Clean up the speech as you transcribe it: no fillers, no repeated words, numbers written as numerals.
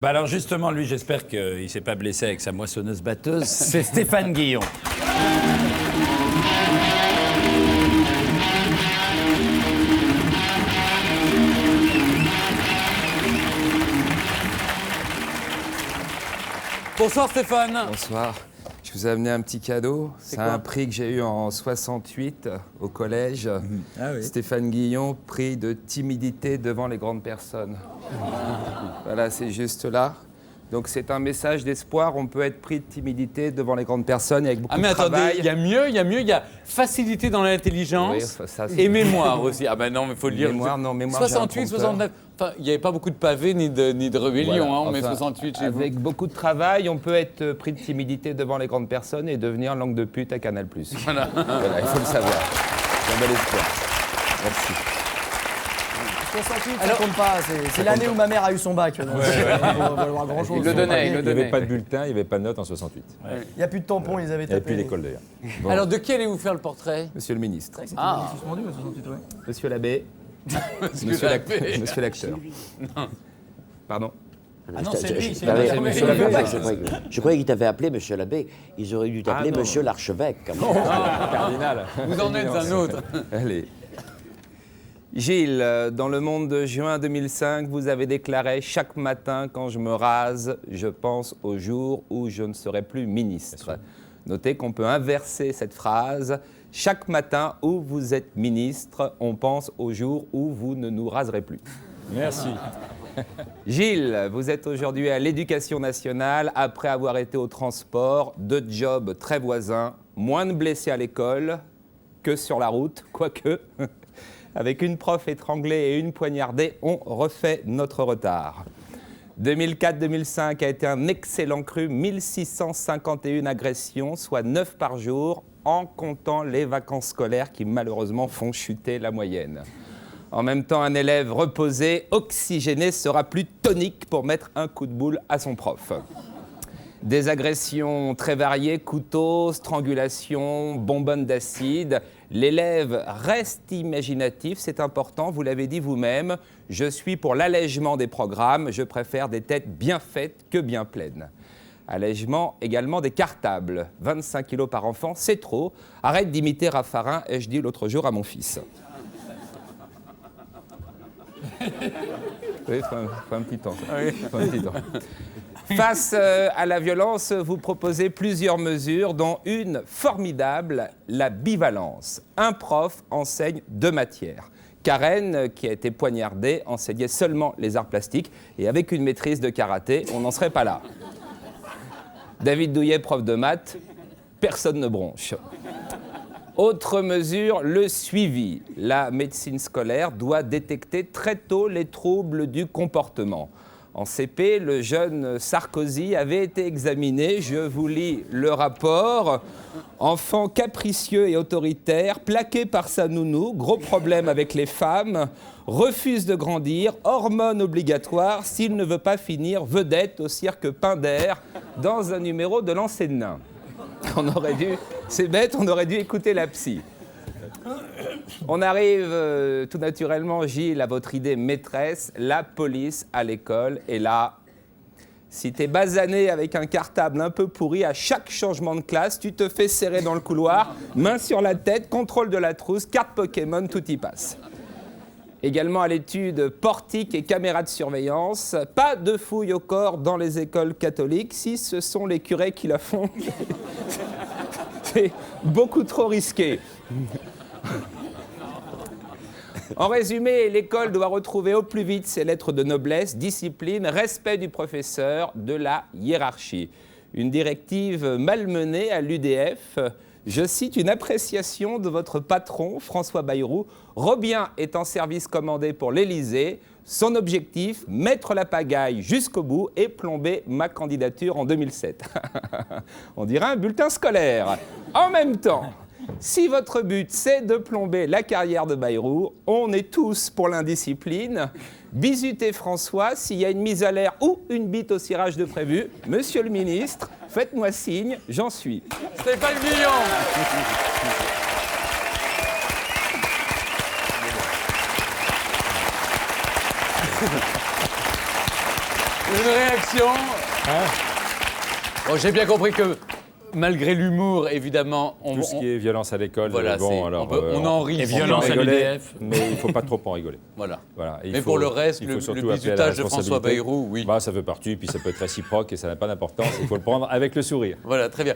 Bah alors justement, lui, j'espère qu'il ne s'est pas blessé avec sa moissonneuse-batteuse. C'est Stéphane Guillon. Bonsoir Stéphane. Bonsoir. Je vous ai amené un petit cadeau. C'est un prix que j'ai eu en 68 au collège. Ah oui. Stéphane Guillon, prix de timidité devant les grandes personnes. Voilà, c'est juste là. Donc c'est un message d'espoir. On peut être pris de timidité devant les grandes personnes et avec beaucoup de travail. Attendez, il y a mieux, il y a facilité dans l'intelligence Oui, ça, et mémoire aussi. Ah ben non, mais il faut le dire. Mémoire, non, mémoire. 68, 69. Enfin, il n'y avait pas beaucoup de pavés ni de rébellion, Voilà. hein, on met Enfin, 68 chez vous. avec beaucoup de travail, on peut être pris de timidité devant les grandes personnes et devenir langue de pute à Canal+. Voilà. Voilà, il faut le savoir. C'est un bel espoir. Merci. 68, ça compte pas. C'est l'année où ma mère a eu son bac. Donc on va avoir grand chose. Il le donnait, il le Il n'y avait donnait. pas de bulletin, il n'y avait pas de notes en 68. Il n'y a plus de tampons, ils avaient Il n'y avait tapé. plus d'école d'ailleurs. Bon. Alors de qui allez-vous faire le portrait? Monsieur le ministre. Ah, Suspendu en 68, ouais. Monsieur l'abbé. Monsieur l'acteur. Pardon. Ah non, c'est lui, c'est Bah lui. oui, c'est monsieur lui. l'abbé, je croyais qu'il t'avait appelé monsieur l'abbé. Ils auraient dû t'appeler non. monsieur l'archevêque. quand même. Cardinal. Vous en êtes un autre. Allez. Gilles, dans Le Monde de juin 2005, vous avez déclaré « Chaque matin, quand je me rase, je pense au jour où je ne serai plus ministre ». Notez qu'on peut inverser cette phrase. « Chaque matin où vous êtes ministre, on pense au jour où vous ne nous raserez plus ». Merci. Gilles, vous êtes aujourd'hui à l'Éducation nationale après avoir été au transport, 2 jobs très voisins, moins de blessés à l'école que sur la route, quoique. Avec une prof étranglée et une poignardée, on refait notre retard. 2004-2005 a été un excellent cru, 1651 agressions, soit 9 par jour, en comptant les vacances scolaires qui malheureusement font chuter la moyenne. En même temps, un élève reposé, oxygéné, sera plus tonique pour mettre un coup de boule à son prof. Des agressions très variées, couteaux, strangulation, bonbonnes d'acide. L'élève reste imaginatif, c'est important, vous l'avez dit vous-même. Je suis pour l'allègement des programmes, je préfère des têtes bien faites que bien pleines. Allègement également des cartables. 25 kilos par enfant, c'est trop. Arrête d'imiter Raffarin, ai-je dit l'autre jour à mon fils. Oui, faut un petit temps. Faut un petit temps. Face à la violence, vous proposez plusieurs mesures, dont une formidable, la bivalence. Un prof enseigne 2 matières. Karen, qui a été poignardée, enseignait seulement les arts plastiques, et avec une maîtrise de karaté, on n'en serait pas là. David Douillet, prof de maths, personne ne bronche. Autre mesure, le suivi. La médecine scolaire doit détecter très tôt les troubles du comportement. En CP, le jeune Sarkozy avait été examiné, je vous lis le rapport. Enfant capricieux et autoritaire, plaqué par sa nounou, gros problème avec les femmes, refuse de grandir, hormones obligatoires, s'il ne veut pas finir vedette au cirque Pinder dans un numéro de Lancer de Nain. C'est bête, on aurait dû écouter la psy. On arrive tout naturellement, Gilles, à votre idée maîtresse, la police à l'école. Et là, si t'es basané avec un cartable un peu pourri, à chaque changement de classe, tu te fais serrer dans le couloir, main sur la tête, contrôle de la trousse, carte Pokémon, tout y passe. Également à l'étude, portique et caméras de surveillance. Pas de fouilles au corps dans les écoles catholiques, si ce sont les curés qui la font. C'est beaucoup trop risqué. En résumé, l'école doit retrouver au plus vite ses lettres de noblesse, discipline, respect du professeur, de la hiérarchie. Une directive malmenée à l'UDF. Je cite une appréciation de votre patron, François Bayrou. Robien est en service commandé pour l'Élysée. Son objectif, mettre la pagaille jusqu'au bout et plomber ma candidature en 2007. On dirait un bulletin scolaire. En même temps, si votre but, c'est de plomber la carrière de Bayrou, on est tous pour l'indiscipline. Bisutez François, s'il y a une mise à l'air ou une bite au cirage de prévu, monsieur le ministre, faites-moi signe, j'en suis. Stéphane Guillon. Une réaction. Bon, j'ai bien compris que malgré l'humour, évidemment, Tout ce qui est violence à l'école, voilà, bon, alors, on en rit. Et on violence en à rigole. l'UDF. mais il ne faut pas trop en rigoler. Voilà. Voilà. Et Mais pour le reste, il faut le surtout appeler à la bizutage de François responsabilité. Bayrou, oui. Bah, ça fait partie, puis ça peut être réciproque et ça n'a pas d'importance. Il faut le prendre avec le sourire. Voilà, très bien.